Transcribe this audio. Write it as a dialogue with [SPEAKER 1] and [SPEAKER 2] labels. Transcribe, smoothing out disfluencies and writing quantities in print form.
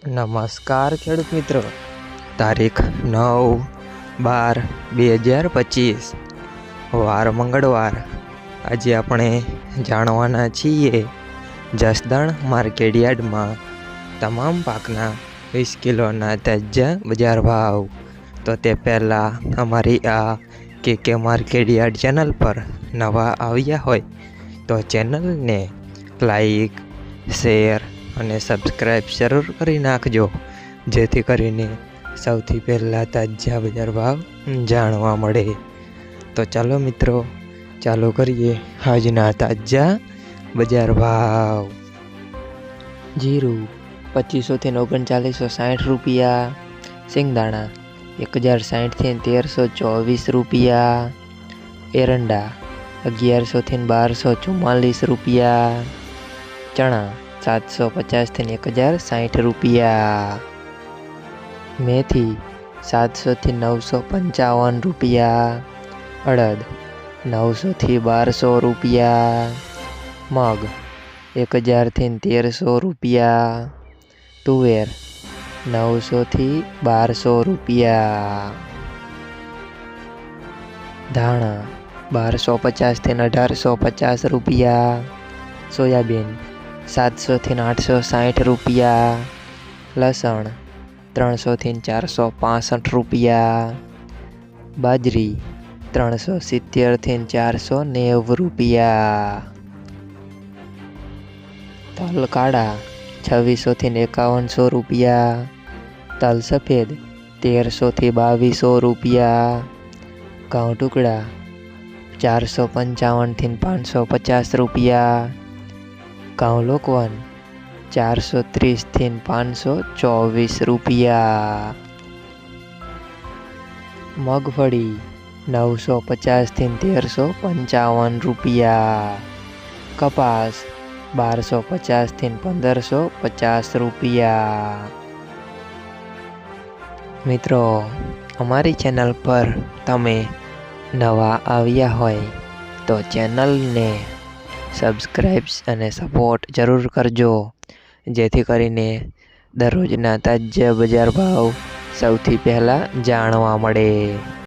[SPEAKER 1] નમસ્કાર ખેડૂત મિત્રો, તારીખ 9/12/2025 વાર મંગળવાર। આજે આપણે જાણવાના છીએ જસદણ માર્કેટયાર્ડમાં તમામ પાકના 20 કિલોના તાજા બજાર ભાવ। તો તે પહેલાં અમારી આ કે માર્કેટયાર્ડ ચેનલ પર નવા આવ્યા હોય તો ચેનલને લાઈક, શેર અને સબસ્ક્રાઈબ જરૂર કરી નાખજો, જેથી કરીને સૌથી પહેલાં તાજા બજાર ભાવ જાણવા મળે। તો ચાલો મિત્રો, ચાલુ કરીએ આજના તાજા બજાર ભાવ। જીરું 2500 થી 3960 રૂપિયા, સિંગદાણા 1060 થી 1324 રૂપિયા, એરંડા 1100 થી 1244 રૂપિયા, ચણા 750 થી 1060 રૂપિયા, મેથી 700 થી 955 રૂપિયા, અડદ 900 થી 1200 રૂપિયા, મગ 1000 થી 1300 રૂપિયા, તુવેર 900 થી 1200 રૂપિયા, ધાણા 1250 થી 1850 રૂપિયા, સોયાબીન 700 થી 860 રૂપિયા, લસણ 300 થી 465 રૂપિયા, બાજરી 370 થી 490 રૂપિયા, તલ કાળા 2600 થી 5100 રૂપિયા, તલ સફેદ 1300 થી 2200 રૂપિયા, ઘઉં ટુકડા 455 થી 550 રૂપિયા, ઘઉં લોકવન 430 થી 524 રૂપિયા, મગફળી 950 થી 1355 રૂપિયા, કપાસ 1250 થી 1550 રૂપિયા। મિત્રો, અમારી ચેનલ પર તમે નવા આવ્યા હોય તો ચેનલને સબસ્ક્રાઈબ અને સપોર્ટ જરૂર કરજો, જેથી કરીને દરરોજના તાજા બજાર ભાવ સૌથી પહેલાં જાણવા મળે।